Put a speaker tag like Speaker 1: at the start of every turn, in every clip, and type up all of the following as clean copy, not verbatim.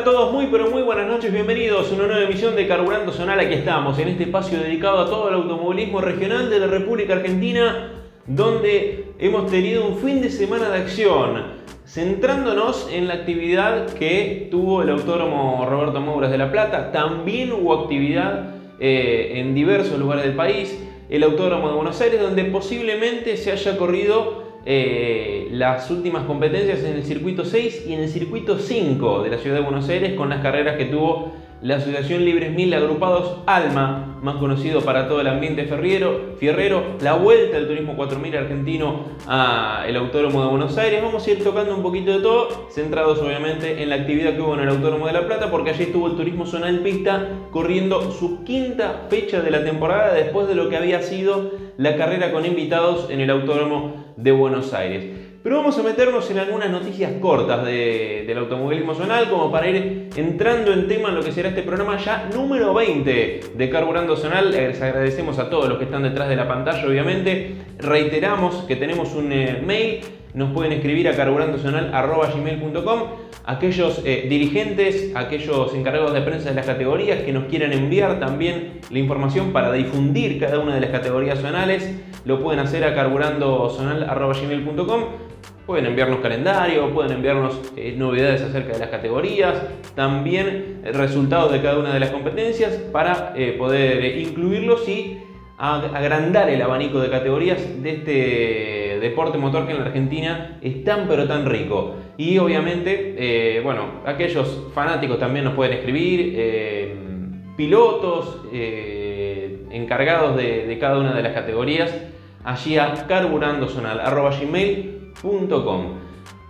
Speaker 1: a todos? Muy pero muy buenas noches, bienvenidos a una nueva emisión de Carburando Zonal. Aquí estamos, en este espacio dedicado a todo el automovilismo regional de la República Argentina, donde hemos tenido un fin de semana de acción, centrándonos en la actividad que tuvo el Autódromo Roberto Mouras de La Plata. También hubo actividad en diversos lugares del país, el Autódromo de Buenos Aires, donde posiblemente se haya corrido las últimas competencias en el circuito 6 y en el circuito 5 de la ciudad de Buenos Aires, con las carreras que tuvo la Asociación Libres 1000 Agrupados ALMA, más conocido para todo el ambiente fierrero, la vuelta del Turismo 4000 argentino al Autódromo de Buenos Aires. Vamos a ir tocando un poquito de todo, centrados obviamente en la actividad que hubo en el Autódromo de La Plata, porque allí estuvo el Turismo Zonal Pista corriendo su quinta fecha de la temporada, después de lo que había sido la carrera con invitados en el Autódromo de Buenos Aires. Pero vamos a meternos en algunas noticias cortas del automovilismo zonal, como para ir entrando en tema en lo que será este programa ya número 20 de Carburando Zonal. Les agradecemos a todos los que están detrás de la pantalla, obviamente. Reiteramos que tenemos un mail, nos pueden escribir a carburandozonal@gmail.com. Aquellos dirigentes, aquellos encargados de prensa de las categorías que nos quieran enviar también la información para difundir cada una de las categorías zonales, lo pueden hacer a carburandozonal@gmail.com. Pueden enviarnos calendario, pueden enviarnos novedades acerca de las categorías, también resultados de cada una de las competencias para poder incluirlos y agrandar el abanico de categorías de este deporte motor que en la Argentina es tan pero tan rico. Y obviamente, aquellos fanáticos también nos pueden escribir, pilotos, encargados de cada una de las categorías, allí a carburandozonal@gmail.com.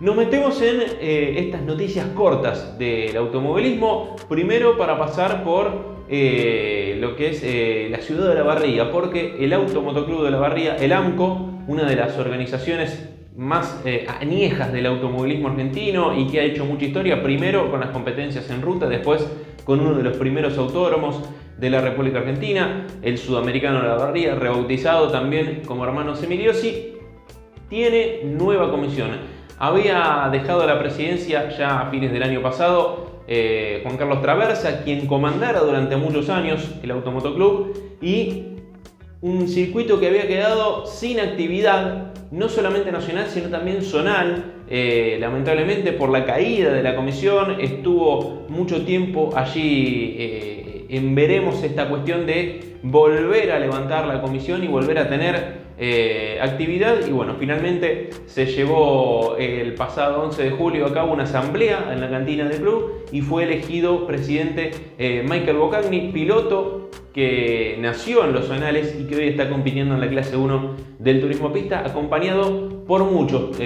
Speaker 1: Nos metemos en estas noticias cortas del automovilismo, primero para pasar por lo que es la ciudad de La Barría, porque el Automotoclub de La Barría, el AMCO, una de las organizaciones más añejas del automovilismo argentino y que ha hecho mucha historia, primero con las competencias en ruta, después con uno de los primeros autódromos de la República Argentina, el Sudamericano de La Barría, rebautizado también como Hermanos Emiliosi, tiene nueva comisión. Había dejado la presidencia ya a fines del año pasado Juan Carlos Traversa, quien comandara durante muchos años el Automotoclub, y un circuito que había quedado sin actividad, no solamente nacional, sino también zonal. Lamentablemente, por la caída de la comisión, estuvo mucho tiempo allí en veremos esta cuestión de volver a levantar la comisión y volver a tener actividad. Y bueno, finalmente se llevó el pasado 11 de julio a cabo una asamblea en la cantina del club y fue elegido presidente Michael Bocagni, piloto que nació en los zonales y que hoy está compitiendo en la clase 1 del turismo pista, acompañado por muchos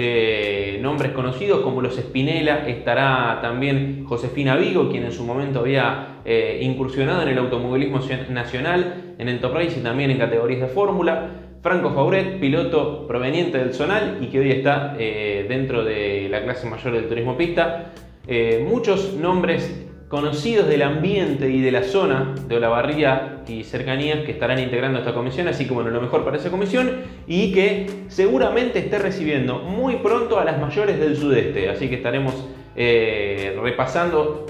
Speaker 1: nombres conocidos como los Spinella. Estará también Josefina Vigo, quien en su momento había incursionado en el automovilismo nacional, en el Top Race y también en categorías de fórmula. Franco Fauret, piloto proveniente del zonal y que hoy está dentro de la clase mayor del turismo pista. Muchos nombres conocidos del ambiente y de la zona de Olavarría y cercanías que estarán integrando esta comisión, así que bueno, lo mejor para esa comisión, y que seguramente esté recibiendo muy pronto a las mayores del sudeste, así que estaremos repasando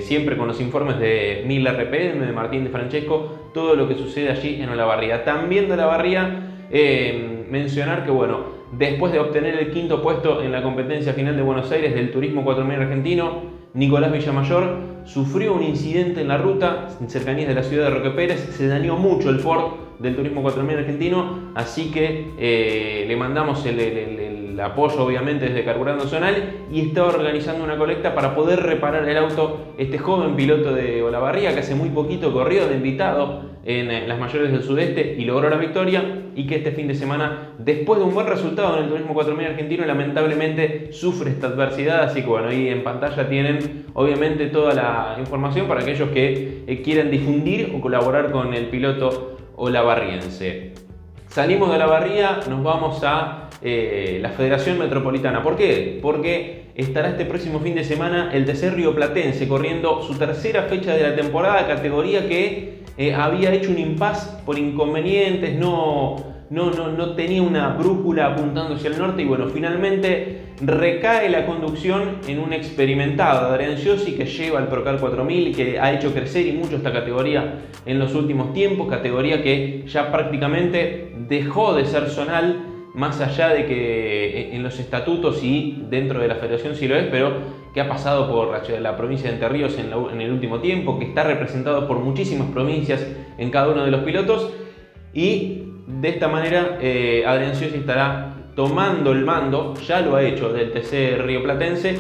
Speaker 1: siempre con los informes de 1000 RPM, de Martín de Francesco, todo lo que sucede allí en Olavarría. También de Olavarría mencionar que bueno, después de obtener el quinto puesto en la competencia final de Buenos Aires del Turismo 4000 argentino, Nicolás Villamayor sufrió un incidente en la ruta en cercanías de la ciudad de Roque Pérez. Se dañó mucho el Ford del Turismo 4000 argentino, así que le mandamos el apoyo obviamente desde Carburando Zonal, y está organizando una colecta para poder reparar el auto este joven piloto de Olavarría que hace muy poquito corrió de invitado en las mayores del sudeste y logró la victoria, y que este fin de semana, después de un buen resultado en el Turismo 4000 argentino, lamentablemente sufre esta adversidad. Así que bueno, ahí en pantalla tienen obviamente toda la información para aquellos que quieran difundir o colaborar con el piloto olavarriense. Salimos de Olavarría, nos vamos a la Federación Metropolitana. ¿Por qué? Porque estará este próximo fin de semana el TC Rioplatense corriendo su tercera fecha de la temporada, categoría que había hecho un impasse por inconvenientes, no tenía una brújula apuntando hacia el norte, y bueno, finalmente recae la conducción en un experimentado Adrian Giosi, que lleva el Procar 4000, que ha hecho crecer y mucho esta categoría en los últimos tiempos, categoría que ya prácticamente dejó de ser zonal, más allá de que en los estatutos y dentro de la federación sí lo es, pero que ha pasado por la provincia de Entre Ríos en el último tiempo, que está representado por muchísimas provincias en cada uno de los pilotos, y de esta manera Adrian Giosi estará tomando el mando, ya lo ha hecho, del TC rioplatense,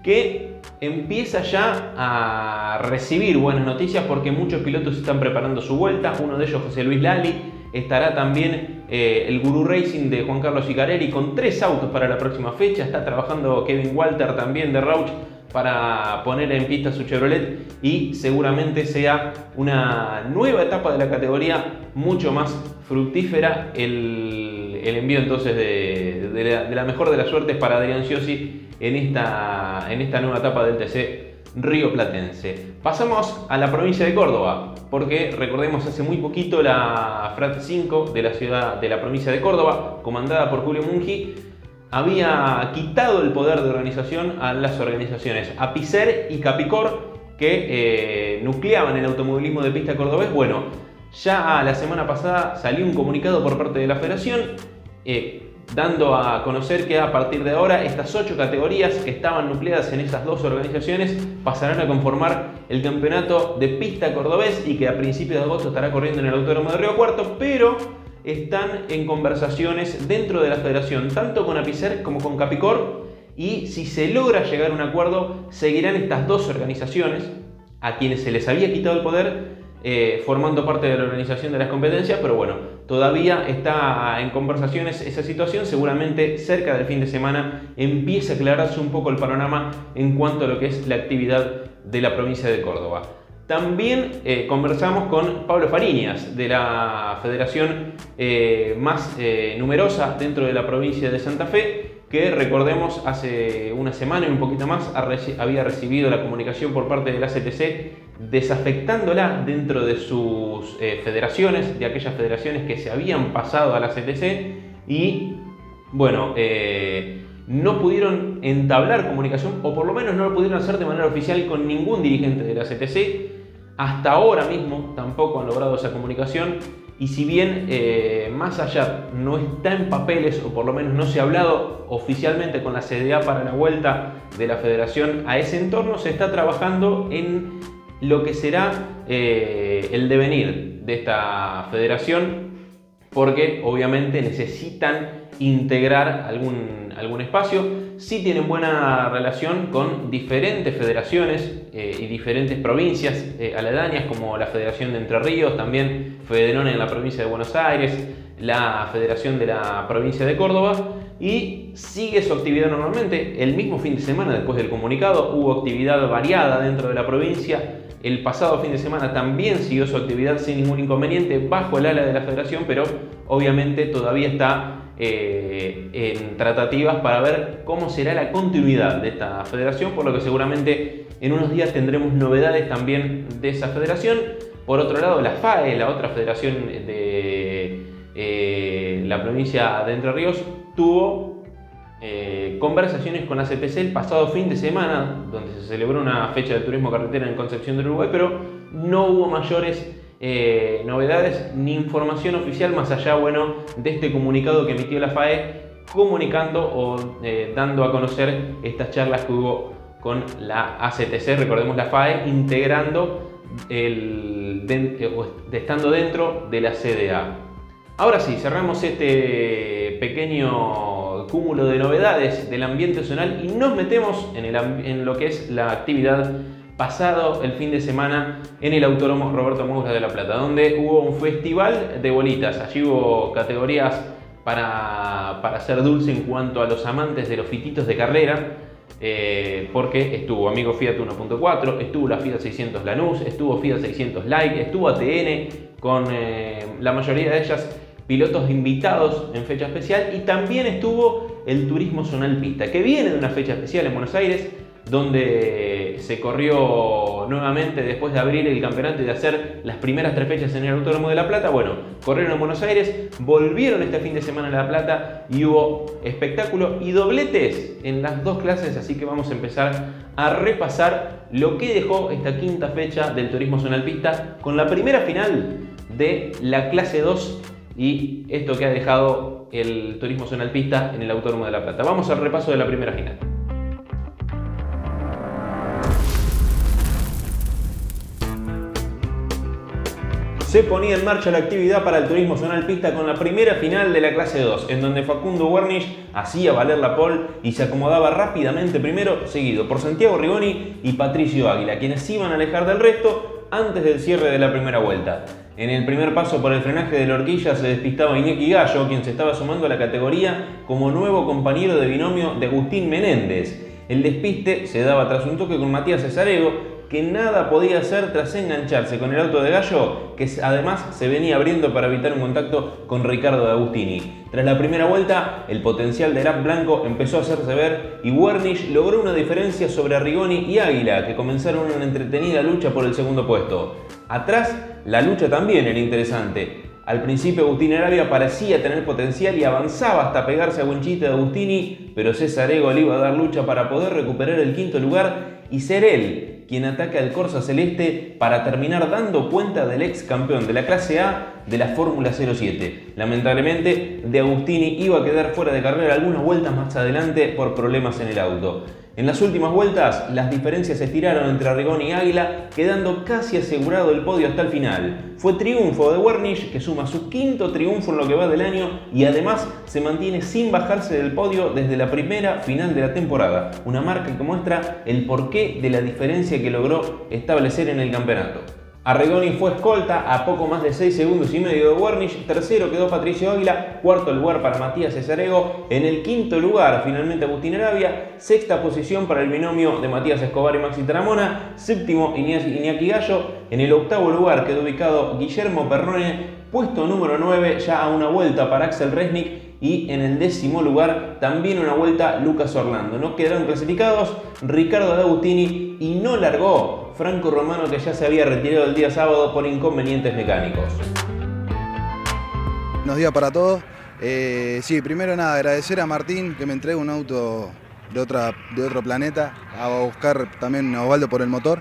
Speaker 1: que empieza ya a recibir buenas noticias porque muchos pilotos están preparando su vuelta. Uno de ellos, José Luis Lali, estará también el Gurú Racing de Juan Carlos Icarelli con 3 autos para la próxima fecha. Está trabajando Kevin Walter también de Rauch para poner en pista su Chevrolet, y seguramente sea una nueva etapa de la categoría mucho más fructífera. El envío entonces de la mejor de las suertes para Adrian Giosi en esta nueva etapa del TC rioplatense. Pasamos a la provincia de Córdoba, porque recordemos, hace muy poquito la FRAT 5 de la provincia de Córdoba, comandada por Julio Mungi, había quitado el poder de organización a las organizaciones Apicer y Capicor, que nucleaban el automovilismo de pista cordobés. Bueno, ya la semana pasada salió un comunicado por parte de la federación dando a conocer que a partir de ahora estas 8 categorías que estaban nucleadas en esas 2 organizaciones pasarán a conformar el campeonato de pista cordobés, y que a principios de agosto estará corriendo en el Autódromo de Río Cuarto, pero están en conversaciones dentro de la federación, tanto con Apicer como con Capicor, y si se logra llegar a un acuerdo, seguirán estas 2 organizaciones a quienes se les había quitado el poder formando parte de la organización de las competencias. Pero bueno, todavía está en conversaciones esa situación. Seguramente cerca del fin de semana empieza a aclararse un poco el panorama en cuanto a lo que es la actividad de la provincia de Córdoba. También conversamos con Pablo Fariñas, de la federación más numerosa dentro de la provincia de Santa Fe, que recordemos hace una semana y un poquito más había recibido la comunicación por parte de la CTC desafectándola dentro de sus federaciones, de aquellas federaciones que se habían pasado a la CTC, y bueno, no pudieron entablar comunicación, o por lo menos no lo pudieron hacer de manera oficial con ningún dirigente de la CTC. Hasta ahora mismo tampoco han logrado esa comunicación, y si bien más allá no está en papeles, o por lo menos no se ha hablado oficialmente con la CDA para la vuelta de la federación a ese entorno, se está trabajando en lo que será el devenir de esta federación, porque obviamente necesitan integrar algún espacio. Sí tienen buena relación con diferentes federaciones y diferentes provincias aledañas, como la Federación de Entre Ríos, también Federón en la provincia de Buenos Aires, la Federación de la provincia de Córdoba, y sigue su actividad normalmente. El mismo fin de semana, después del comunicado, hubo actividad variada dentro de la provincia. El pasado fin de semana también siguió su actividad sin ningún inconveniente bajo el ala de la federación, pero obviamente todavía está en tratativas para ver cómo será la continuidad de esta federación, por lo que seguramente en unos días tendremos novedades también de esa federación. Por otro lado, la FAE, la otra federación de la provincia de Entre Ríos, tuvo conversaciones con la CTC el pasado fin de semana, donde se celebró una fecha de turismo carretera en Concepción del Uruguay, pero no hubo mayores novedades ni información oficial más allá, bueno, de este comunicado que emitió la FAE comunicando o dando a conocer estas charlas que hubo con la ACTC. Recordemos, la FAE integrando estando dentro de la CDA. Ahora sí, cerramos este pequeño cúmulo de novedades del ambiente zonal y nos metemos en lo que es la actividad pasado el fin de semana en el Autódromo Roberto Moura de La Plata, donde hubo un festival de bolitas. Allí hubo categorías para hacer dulce en cuanto a los amantes de los fititos de carrera, porque estuvo Amigo Fiat 1.4, estuvo la Fiat 600 Lanús, estuvo Fiat 600 Like, estuvo ATN, con la mayoría de ellas pilotos invitados en fecha especial, y también estuvo el Turismo Zonal Pista, que viene de una fecha especial en Buenos Aires. donde se corrió nuevamente después de abrir el campeonato y de hacer las primeras 3 fechas en el Autódromo de La Plata. Bueno, corrieron en Buenos Aires, volvieron este fin de semana a La Plata y hubo espectáculo y dobletes en las 2 clases, así que vamos a empezar a repasar lo que dejó esta quinta fecha del Turismo Zonal Pista con la primera final de la clase 2 y esto que ha dejado el Turismo Zonal Pista en el Autódromo de La Plata. Vamos al repaso de la primera final. Se ponía en marcha la actividad para el Turismo Zonal Pista con la primera final de la clase 2, en donde Facundo Wernisch hacía valer la pole y se acomodaba rápidamente primero, seguido por Santiago Rigoni y Patricio Águila, quienes se iban a alejar del resto antes del cierre de la primera vuelta. En el primer paso por el frenaje de la horquilla se despistaba Iñaki Gallo, quien se estaba sumando a la categoría como nuevo compañero de binomio de Agustín Menéndez. El despiste se daba tras un toque con Matías Cesarego, que nada podía hacer tras engancharse con el auto de Gallo, que además se venía abriendo para evitar un contacto con Ricardo de Agustini. Tras la primera vuelta, el potencial de Lap Blanco empezó a hacerse ver y Wernisch logró una diferencia sobre Rigoni y Águila, que comenzaron una entretenida lucha por el segundo puesto. Atrás, la lucha también era interesante. Al principio Agustín Arabia parecía tener potencial y avanzaba hasta pegarse a Winchita de Agustini, pero Cesarego le iba a dar lucha para poder recuperar el quinto lugar y ser él quien ataca al Corsa Celeste para terminar dando cuenta del ex campeón de la clase A de la Fórmula 07. Lamentablemente, De Agustini iba a quedar fuera de carrera algunas vueltas más adelante por problemas en el auto. En las últimas vueltas, las diferencias se estiraron entre Rigoni y Águila, quedando casi asegurado el podio hasta el final. Fue triunfo de Wernisch, que suma su quinto triunfo en lo que va del año y además se mantiene sin bajarse del podio desde la primera final de la temporada. Una marca que muestra el porqué de la diferencia que logró establecer en el campeonato. Rigoni fue escolta a poco más de 6 segundos y medio de Wernisch, tercero quedó Patricio Águila, cuarto lugar para Matías Cesarego, en el quinto lugar finalmente Agustín Arabia, sexta posición para el binomio de Matías Escobar y Maxi Taramona, séptimo Iñaki Gallo, en el octavo lugar quedó ubicado Guillermo Pernone, puesto número 9 ya a una vuelta para Axel Resnick y en el décimo lugar también una vuelta Lucas Orlando. No quedaron clasificados Ricardo de Agustini y no largó Franco Romano, que ya se había retirado el día sábado por inconvenientes mecánicos.
Speaker 2: Buenos días para todos. Sí, primero nada, agradecer a Martín que me entrega un auto de otro planeta, a buscar también a Osvaldo por el motor.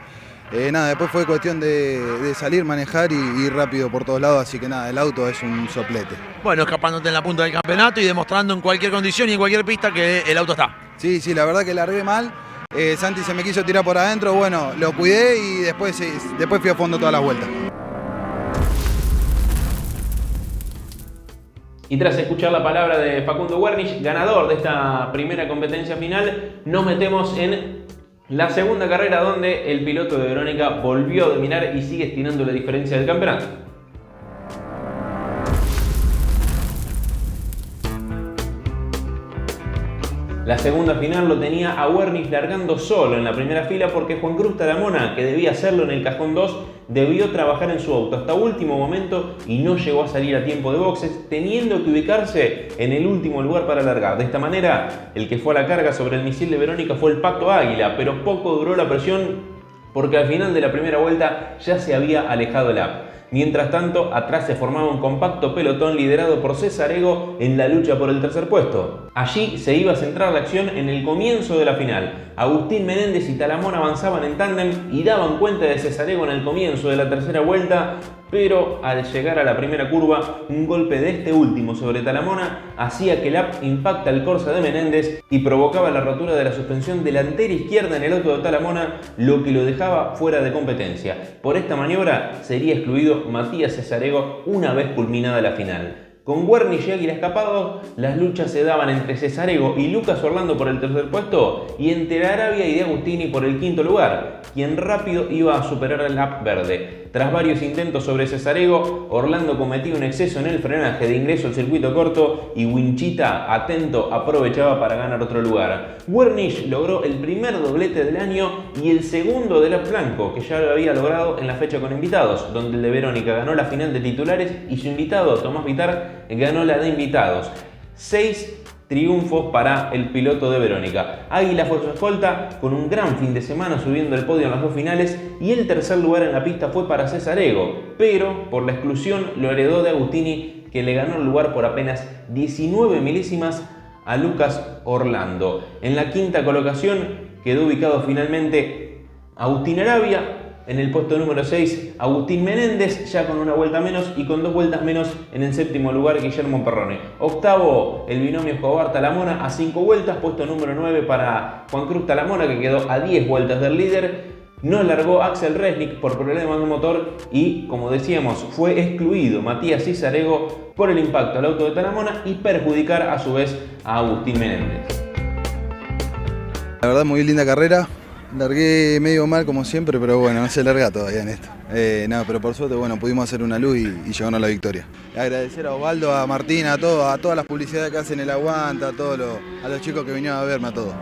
Speaker 2: Después fue cuestión de salir, manejar y ir rápido por todos lados, así que nada, el auto es un soplete.
Speaker 3: Bueno, escapándote en la punta del campeonato y demostrando en cualquier condición y en cualquier pista que el auto está.
Speaker 2: Sí, la verdad que largué mal. Santi se me quiso tirar por adentro, bueno, lo cuidé y después fui a fondo todas las vueltas.
Speaker 1: Y tras escuchar la palabra de Facundo Wernisch, ganador de esta primera competencia final, nos metemos en la segunda carrera donde el piloto de Verónica volvió a dominar y sigue estirando la diferencia del campeonato. La segunda final lo tenía a Wernisch largando solo en la primera fila porque Juan Cruz Taramona, que debía hacerlo en el cajón 2, debió trabajar en su auto hasta último momento y no llegó a salir a tiempo de boxes, teniendo que ubicarse en el último lugar para largar. De esta manera, el que fue a la carga sobre el misil de Verónica fue el Pato Águila, pero poco duró la presión porque al final de la primera vuelta ya se había alejado el AP. Mientras tanto, atrás se formaba un compacto pelotón liderado por Cesarego en la lucha por el tercer puesto. Allí se iba a centrar la acción en el comienzo de la final. Agustín Menéndez y Talamón avanzaban en tándem y daban cuenta de Cesarego en el comienzo de la tercera vuelta, pero al llegar a la primera curva, un golpe de este último sobre Talamona hacía que el AP impacta el Corsa de Menéndez y provocaba la rotura de la suspensión delantera izquierda en el auto de Talamona, lo que lo dejaba fuera de competencia. Por esta maniobra sería excluido Matías Cesarego una vez culminada la final. Con Wernisch y Águila escapados, las luchas se daban entre Cesarego y Lucas Orlando por el tercer puesto y entre Arabia y De Agustini por el quinto lugar, quien rápido iba a superar al AP verde. Tras varios intentos sobre Cesarego, Orlando cometió un exceso en el frenaje de ingreso al circuito corto y Winchita, atento, aprovechaba para ganar otro lugar. Wernisch logró el primer doblete del año y el segundo del AP blanco, que ya lo había logrado en la fecha con invitados, donde el de Verónica ganó la final de titulares y su invitado, Tomás Vitar, ganó la de invitados. 6 triunfos para el piloto de Verónica. Águila fue su escolta con un gran fin de semana subiendo el podio en las dos finales y el tercer lugar en la pista fue para César Ego, pero por la exclusión lo heredó de Agustini, que le ganó el lugar por apenas 19 milésimas a Lucas Orlando. En la quinta colocación quedó ubicado finalmente Agustín Arabia. En el puesto número 6, Agustín Menéndez, ya con una vuelta menos, y con 2 vueltas menos en el séptimo lugar, Guillermo Perrone. Octavo, el binomio Escobar-Talamona a 5 vueltas, puesto número 9 para Juan Cruz Talamona, que quedó a 10 vueltas del líder. No largó Axel Resnick por problemas de motor y, como decíamos, fue excluido Matías Cisarego por el impacto al auto de Talamona y perjudicar a su vez a Agustín Menéndez.
Speaker 2: La verdad, muy linda carrera. Largué medio mal como siempre, pero bueno, no se larga todavía en esto. Pero por suerte, bueno, pudimos hacer una luz y llevarnos a la victoria. Agradecer a Osvaldo, a Martín, a todas las publicidades que hacen el Aguanta, a los chicos que vinieron a verme, a todos.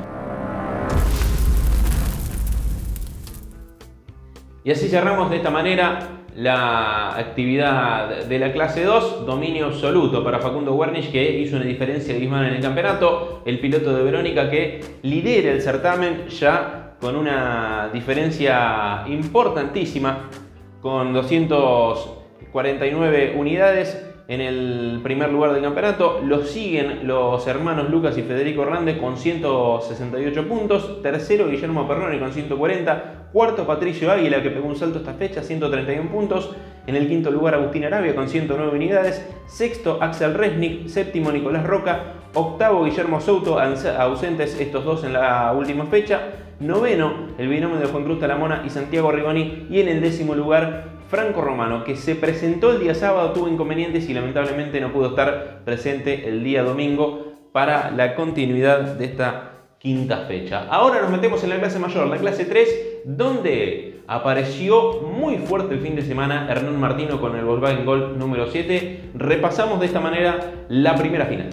Speaker 1: Y así cerramos de esta manera la actividad de la clase 2, dominio absoluto para Facundo Wernich, que hizo una diferencia abismal en el campeonato, el piloto de Verónica que lidera el certamen ya con una diferencia importantísima, con 249 unidades en el primer lugar del campeonato. Lo siguen los hermanos Lucas y Federico Hernández con 168 puntos, tercero Guillermo Perrone con 140, cuarto Patricio Águila, que pegó un salto esta fecha, 131 puntos, en el quinto lugar Agustín Arabia con 109 unidades, sexto Axel Resnick, séptimo Nicolás Roca, octavo Guillermo Souto, ausentes estos dos en la última fecha, noveno el binomio de Juan Cruz Talamona y Santiago Rigoni, y en el décimo lugar Franco Romano, que se presentó el día sábado, tuvo inconvenientes y lamentablemente no pudo estar presente el día domingo para la continuidad de esta quinta fecha. Ahora nos metemos en la clase mayor, la clase 3, donde apareció muy fuerte el fin de semana Hernán Martino con el Volkswagen Golf número 7. Repasamos de esta manera la primera final.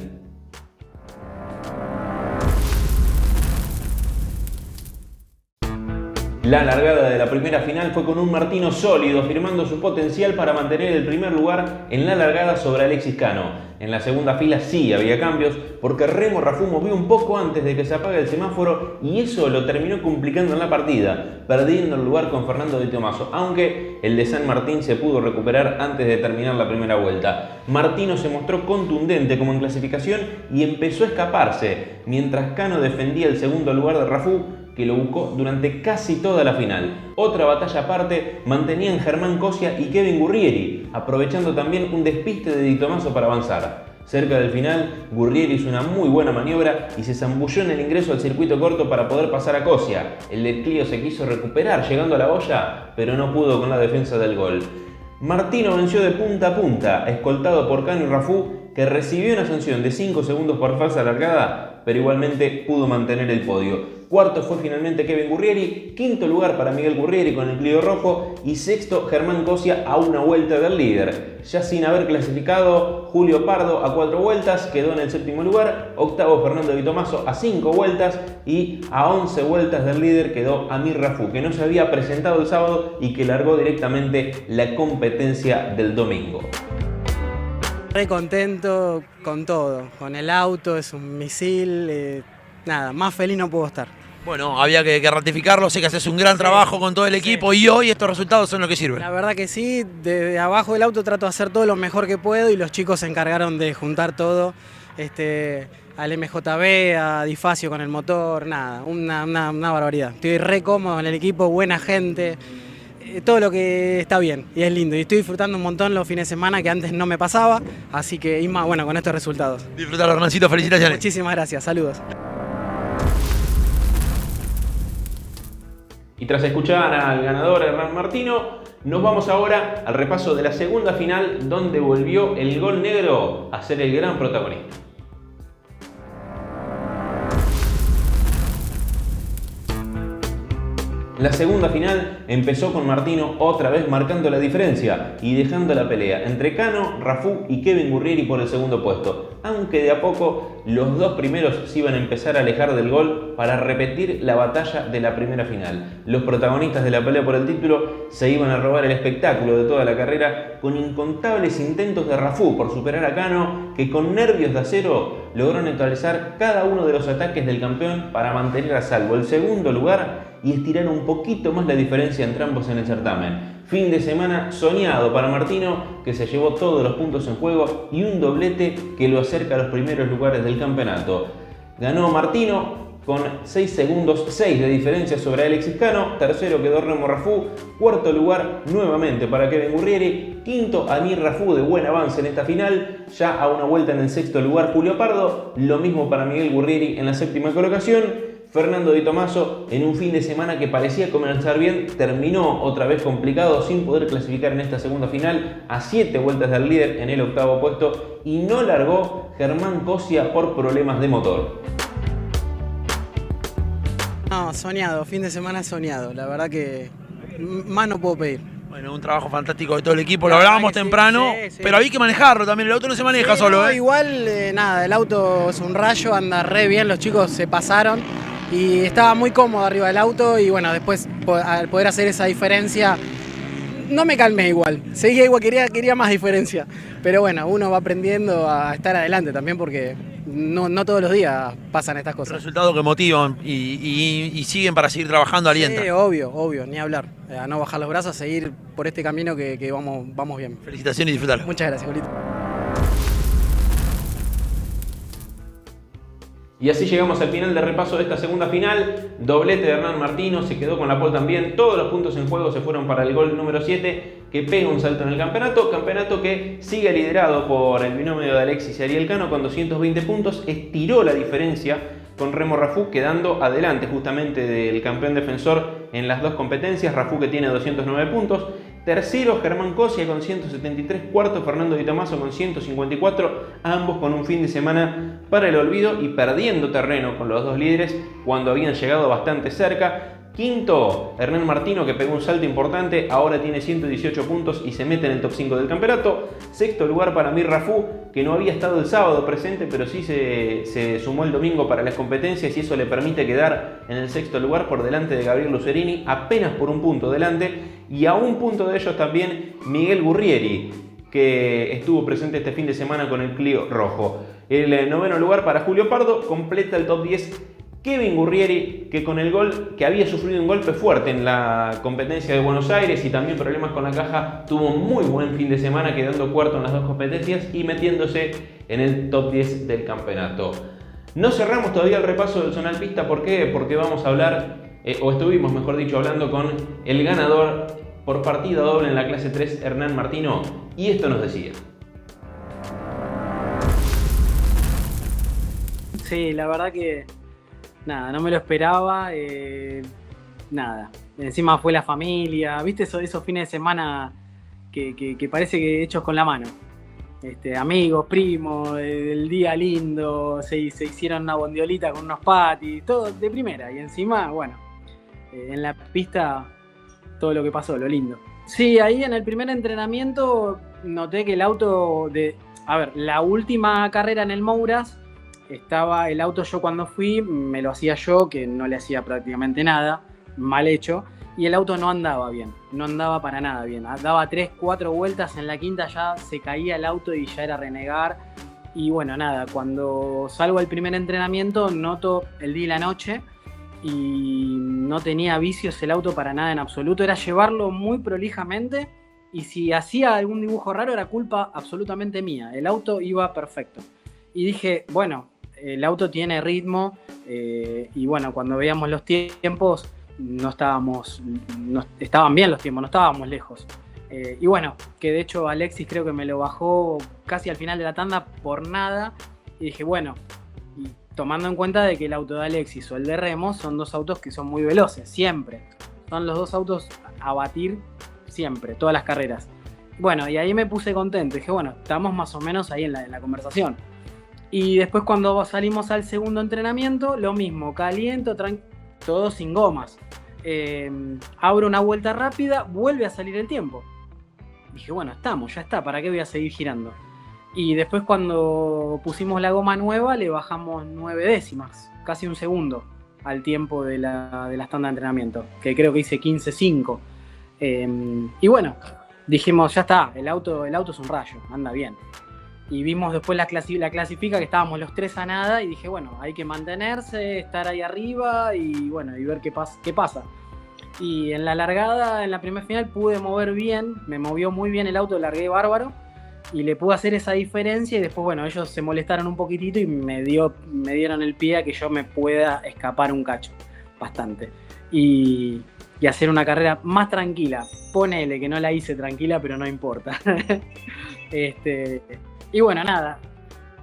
Speaker 1: La largada de la primera final fue con un Martino sólido, firmando su potencial para mantener el primer lugar en la largada sobre Alexis Cano. En la segunda fila sí había cambios, porque Remo Rafú movió un poco antes de que se apague el semáforo y eso lo terminó complicando en la partida, perdiendo el lugar con Fernando Di Tomaso, aunque el de San Martín se pudo recuperar antes de terminar la primera vuelta. Martino se mostró contundente como en clasificación y empezó a escaparse, mientras Cano defendía el segundo lugar de Rafú, que lo buscó durante casi toda la final. Otra batalla aparte mantenían Germán Cosia y Kevin Gurrieri, aprovechando también un despiste de Di Tomaso para avanzar. Cerca del final, Gurrieri hizo una muy buena maniobra y se zambulló en el ingreso al circuito corto para poder pasar a Cosia. El del Clio se quiso recuperar llegando a la boya, pero no pudo con la defensa del gol. Martino venció de punta a punta, escoltado por Cano y Rafú, que recibió una sanción de 5 segundos por falsa largada, pero igualmente pudo mantener el podio. Cuarto fue finalmente Kevin Gurrieri, quinto lugar para Miguel Gurrieri con el Clio rojo y sexto Germán Cosia a una vuelta del líder. Ya sin haber clasificado, Julio Pardo a 4 vueltas quedó en el séptimo lugar, octavo Fernando Di Tomaso a 5 vueltas y a 11 vueltas del líder quedó Amir Rafú, que no se había presentado el sábado y que largó directamente la competencia del domingo.
Speaker 4: Re contento con todo, con el auto, es un misil, nada, más feliz no puedo estar.
Speaker 3: Bueno, había que ratificarlo, sé que haces un gran trabajo con todo el equipo y hoy estos resultados son lo que sirven.
Speaker 4: La verdad que sí, desde abajo del auto trato de hacer todo lo mejor que puedo y los chicos se encargaron de juntar todo, al MJB, a Difacio con el motor, nada, una barbaridad. Estoy re cómodo en el equipo, buena gente, todo lo que está bien y es lindo. Y estoy disfrutando un montón los fines de semana que antes no me pasaba, así que y más, bueno, con estos resultados.
Speaker 3: Disfrutalo, Hernancito, felicitaciones.
Speaker 4: Muchísimas gracias, saludos.
Speaker 1: Y tras escuchar al ganador Hernán Martino, nos vamos ahora al repaso de la segunda final, donde volvió el Gol Negro a ser el gran protagonista. La segunda final empezó con Martino otra vez marcando la diferencia y dejando la pelea entre Cano, Rafú y Kevin Gurrieri por el segundo puesto, aunque de a poco los dos primeros se iban a empezar a alejar del gol para repetir la batalla de la primera final. Los protagonistas de la pelea por el título se iban a robar el espectáculo de toda la carrera con incontables intentos de Rafú por superar a Cano, que con nervios de acero logró neutralizar cada uno de los ataques del campeón para mantener a salvo el segundo lugar y estirar un poquito más la diferencia entre ambos en el certamen. Fin de semana soñado para Martino, que se llevó todos los puntos en juego y un doblete que lo acerca a los primeros lugares del campeonato. Ganó Martino con 6 segundos 6 de diferencia sobre Alexis Cano, tercero quedó Remo Rafú, cuarto lugar nuevamente para Kevin Gurrieri, quinto Amir Rafú de buen avance en esta final, ya a una vuelta en el sexto lugar Julio Pardo, lo mismo para Miguel Gurrieri en la séptima colocación. Fernando Di Tommaso, en un fin de semana que parecía comenzar bien, terminó otra vez complicado sin poder clasificar en esta segunda final, a 7 vueltas del líder en el octavo puesto, y no largó Germán Cosia por problemas de motor.
Speaker 4: No, soñado, fin de semana soñado, la verdad que más no puedo pedir.
Speaker 3: Bueno, un trabajo fantástico de todo el equipo, lo hablábamos temprano, sí. Pero había que manejarlo también, el auto no se maneja solo.
Speaker 4: No, igual, nada, el auto es un rayo, anda re bien, los chicos se pasaron y estaba muy cómodo arriba del auto y bueno, después al poder hacer esa diferencia, no me calmé igual, seguía igual, quería más diferencia, pero bueno, uno va aprendiendo a estar adelante también porque no todos los días pasan estas cosas.
Speaker 3: Resultados que motivan y siguen para seguir trabajando, alientan.
Speaker 4: Sí, obvio, ni hablar, a no bajar los brazos, a seguir por este camino que vamos bien.
Speaker 3: Felicitaciones y disfrutarlo.
Speaker 4: Muchas gracias, Julito.
Speaker 1: Y así llegamos al final del repaso de esta segunda final. Doblete de Hernán Martino, se quedó con la pole también. Todos los puntos en juego se fueron para el gol número 7, que pega un salto en el campeonato. Campeonato que sigue liderado por el binomio de Alexis y Ariel Cano con 220 puntos. Estiró la diferencia con Remo Rafú, quedando adelante justamente del campeón defensor en las dos competencias. Rafú, que tiene 209 puntos. Tercero, Germán Cosia con 173. Cuarto, Fernando Di Tommaso con 154. Ambos con un fin de semana para el olvido y perdiendo terreno con los dos líderes cuando habían llegado bastante cerca. Quinto, Hernán Martino, que pegó un salto importante, ahora tiene 118 puntos y se mete en el top 5 del campeonato. Sexto lugar para Amir Rafú, que no había estado el sábado presente, pero sí se sumó el domingo para las competencias y eso le permite quedar en el sexto lugar por delante de Gabriel Lucerini, apenas por un punto delante, y a un punto de ellos también Miguel Gurrieri, que estuvo presente este fin de semana con el Clio rojo. El noveno lugar para Julio Pardo, completa el top 10 Kevin Gurrieri, que con el gol, que había sufrido un golpe fuerte en la competencia de Buenos Aires y también problemas con la caja, tuvo un muy buen fin de semana, quedando cuarto en las dos competencias y metiéndose en el top 10 del campeonato. No cerramos todavía el repaso del Zonal Pista, ¿por qué? Porque vamos a hablar, o estuvimos mejor dicho, hablando con el ganador por partida doble en la clase 3, Hernán Martino, y esto nos decía.
Speaker 4: Sí, la verdad que nada, no me lo esperaba, nada. Encima fue la familia, ¿viste esos fines de semana que parece que hechos con la mano? Amigos, primos, el día lindo, se hicieron una bondiolita con unos patis, todo de primera. Y encima, bueno, en la pista todo lo que pasó, lo lindo. Sí, ahí en el primer entrenamiento noté que el auto la última carrera en el Mouras, estaba el auto, yo cuando fui me lo hacía yo, que no le hacía prácticamente nada, mal hecho, y el auto no andaba bien, no andaba para nada bien, daba 3-4 vueltas, en la quinta ya se caía el auto y ya era renegar, y bueno, nada, cuando salgo al primer entrenamiento noto el día y la noche, y no tenía vicios el auto para nada en absoluto, era llevarlo muy prolijamente, y si hacía algún dibujo raro era culpa absolutamente mía, el auto iba perfecto, y dije, bueno, el auto tiene ritmo y bueno, cuando veíamos los tiempos estaban bien los tiempos, no estábamos lejos. Y bueno, que de hecho Alexis creo que me lo bajó casi al final de la tanda por nada. Y dije, bueno, y tomando en cuenta de que el auto de Alexis o el de Remo son dos autos que son muy veloces, siempre. Son los dos autos a batir siempre, todas las carreras. Bueno, y ahí me puse contento. Dije, bueno, estamos más o menos ahí en la conversación. Y después cuando salimos al segundo entrenamiento, lo mismo, caliento, todo sin gomas. abro una vuelta rápida, vuelve a salir el tiempo. Dije, bueno, ya está, ¿para qué voy a seguir girando? Y después cuando pusimos la goma nueva le bajamos 9 décimas, casi un segundo al tiempo de la tanda de entrenamiento, que creo que hice 15.5. Y bueno, dijimos, ya está, el auto es un rayo, anda bien. Y vimos después la clasifica, que estábamos los 3 a nada, y dije, bueno, hay que mantenerse, estar ahí arriba y bueno, y ver qué pasa. Y en la largada, en la primera final, pude mover bien, me movió muy bien el auto, largué bárbaro, y le pude hacer esa diferencia, y después, bueno, ellos se molestaron un poquitito y me dieron el pie a que yo me pueda escapar un cacho, bastante. Y hacer una carrera más tranquila. Ponele que no la hice tranquila, pero no importa. Y bueno, nada.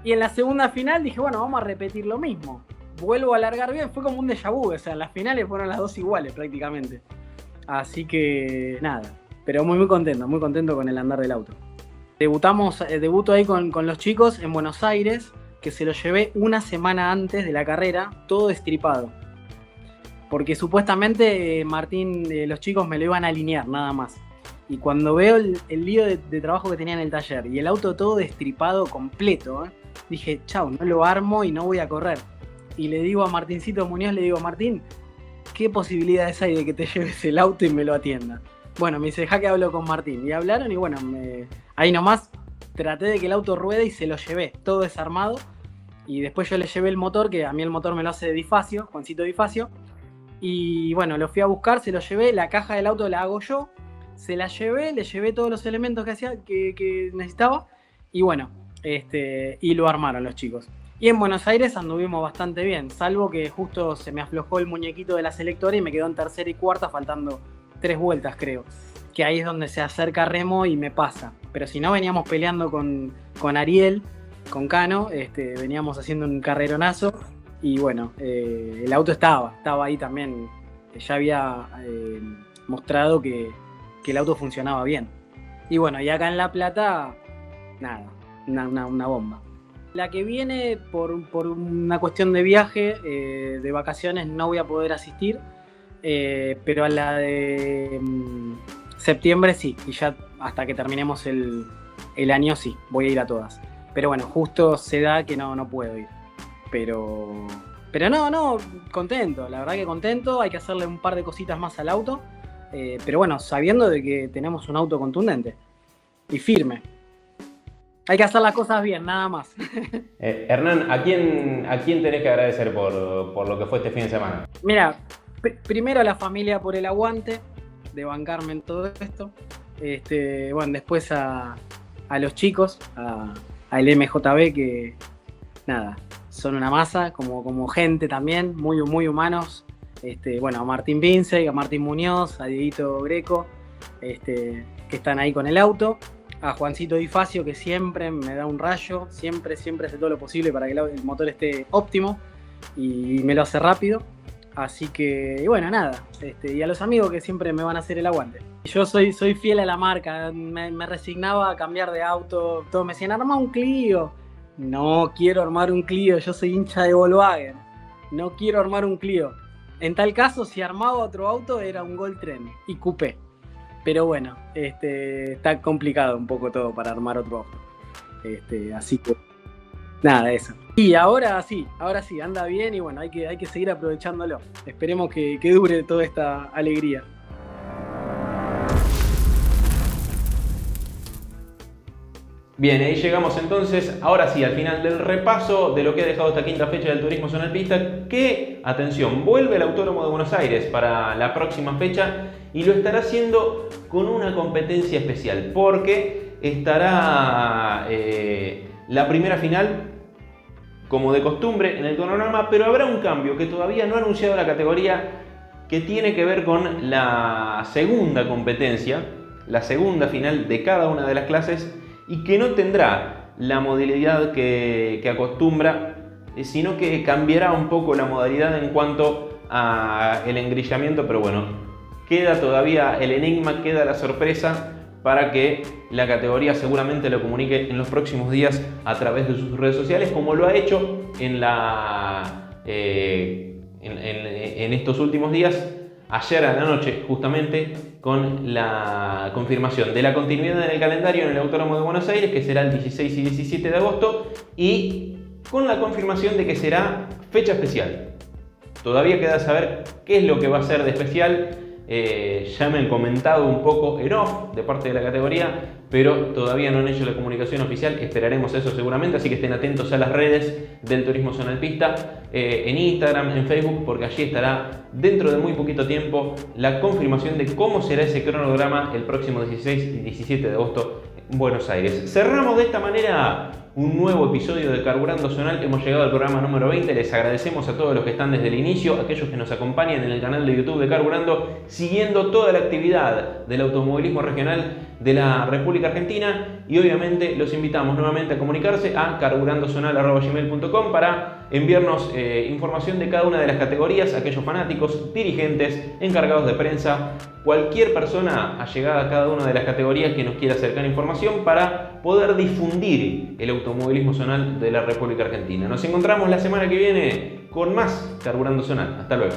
Speaker 4: Y en la segunda final dije, bueno, vamos a repetir lo mismo. Vuelvo a largar bien, fue como un déjà vu, o sea, en las finales fueron las 2 iguales prácticamente. Así que nada, pero muy contento con el andar del auto. Debuto ahí con los chicos en Buenos Aires, que se lo llevé una semana antes de la carrera, todo destripado. Porque supuestamente Martín, los chicos me lo iban a alinear nada más. Y cuando veo el lío de trabajo que tenía en el taller y el auto todo destripado completo, dije, chau, no lo armo y no voy a correr. Y le digo a Martincito Muñoz, Martín, ¿qué posibilidades hay de que te lleves el auto y me lo atienda? Bueno, me dice, deja que hablo con Martín. Y hablaron y bueno, ahí nomás traté de que el auto ruede y se lo llevé, todo desarmado. Y después yo le llevé el motor, que a mí el motor me lo hace de Difacio, Juancito Difacio. Y bueno, lo fui a buscar, se lo llevé, la caja del auto la hago yo. Se la llevé, le llevé todos los elementos que necesitaba. Y bueno, y lo armaron los chicos. Y en Buenos Aires anduvimos bastante bien, salvo que justo se me aflojó el muñequito de la selectora y me quedó en tercera y cuarta, faltando 3 vueltas creo. Que ahí es donde se acerca Remo y me pasa. Pero si no, veníamos peleando con Ariel, con Cano, veníamos haciendo un carreronazo. Y bueno, el auto estaba ahí también. Ya había mostrado que el auto funcionaba bien. Y bueno, y acá en La Plata, nada, una bomba. La que viene, por una cuestión de viaje, de vacaciones, no voy a poder asistir, pero a la de septiembre sí, y ya hasta que terminemos el año sí, voy a ir a todas. Pero bueno, justo se da que no puedo ir. Pero no, contento, la verdad que contento, hay que hacerle un par de cositas más al auto, pero bueno, sabiendo de que tenemos un auto contundente y firme. Hay que hacer las cosas bien, nada más.
Speaker 1: Hernán, ¿a quién tenés que agradecer por lo que fue este fin de semana?
Speaker 4: Mira, primero a la familia por el aguante de bancarme en todo esto. Bueno, después a los chicos, al MJB, que nada, son una masa, como gente también, muy humanos. Bueno, a Martín Vince, a Martín Muñoz, a Dieguito Greco, que están ahí con el auto. A Juancito Difacio, que siempre me da un rayo, siempre hace todo lo posible para que el motor esté óptimo y me lo hace rápido. Así que, y bueno, nada. Y a los amigos que siempre me van a hacer el aguante. Yo soy fiel a la marca, me resignaba a cambiar de auto. Todos me decían, arma un Clio. No quiero armar un Clio, yo soy hincha de Volkswagen. No quiero armar un Clio. En tal caso, si armaba otro auto, era un Gol Tren y Coupé. Pero bueno, está complicado un poco todo para armar otro auto. Así que, nada, eso. Y ahora sí, anda bien y bueno, hay que seguir aprovechándolo. Esperemos que dure toda esta alegría.
Speaker 1: Bien, ahí llegamos entonces, ahora sí, al final del repaso de lo que ha dejado esta quinta fecha del Turismo Zonal Pista, que, atención, vuelve el Autódromo de Buenos Aires para la próxima fecha y lo estará haciendo con una competencia especial, porque estará la primera final, como de costumbre, en el cronograma, pero habrá un cambio que todavía no ha anunciado la categoría, que tiene que ver con la segunda competencia, la segunda final de cada una de las clases, y que no tendrá la modalidad que acostumbra, sino que cambiará un poco la modalidad en cuanto al engrillamiento, pero bueno, queda todavía el enigma, queda la sorpresa para que la categoría seguramente lo comunique en los próximos días a través de sus redes sociales, como lo ha hecho en estos últimos días ayer a la noche justamente con la confirmación de la continuidad en el calendario en el Autódromo de Buenos Aires, que será el 16 y 17 de agosto, y con la confirmación de que será fecha especial. Todavía queda saber qué es lo que va a ser de especial. Ya me han comentado un poco en off de parte de la categoría, pero todavía no han hecho la comunicación oficial. Esperaremos eso seguramente, así que estén atentos a las redes del Turismo Zonal Pista, en Instagram, en Facebook, porque allí estará dentro de muy poquito tiempo la confirmación de cómo será ese cronograma el próximo 16 y 17 de agosto en Buenos Aires. Cerramos de esta manera un nuevo episodio de Carburando Zonal. Hemos llegado al programa número 20. Les agradecemos a todos los que están desde el inicio, aquellos que nos acompañan en el canal de YouTube de Carburando, siguiendo toda la actividad del automovilismo regional de la República Argentina, y obviamente los invitamos nuevamente a comunicarse a carburandozonal@gmail.com para enviarnos información de cada una de las categorías, aquellos fanáticos, dirigentes, encargados de prensa, cualquier persona allegada a cada una de las categorías que nos quiera acercar información para poder difundir el automovilismo zonal de la República Argentina. Nos encontramos la semana que viene con más Carburando Zonal. Hasta luego.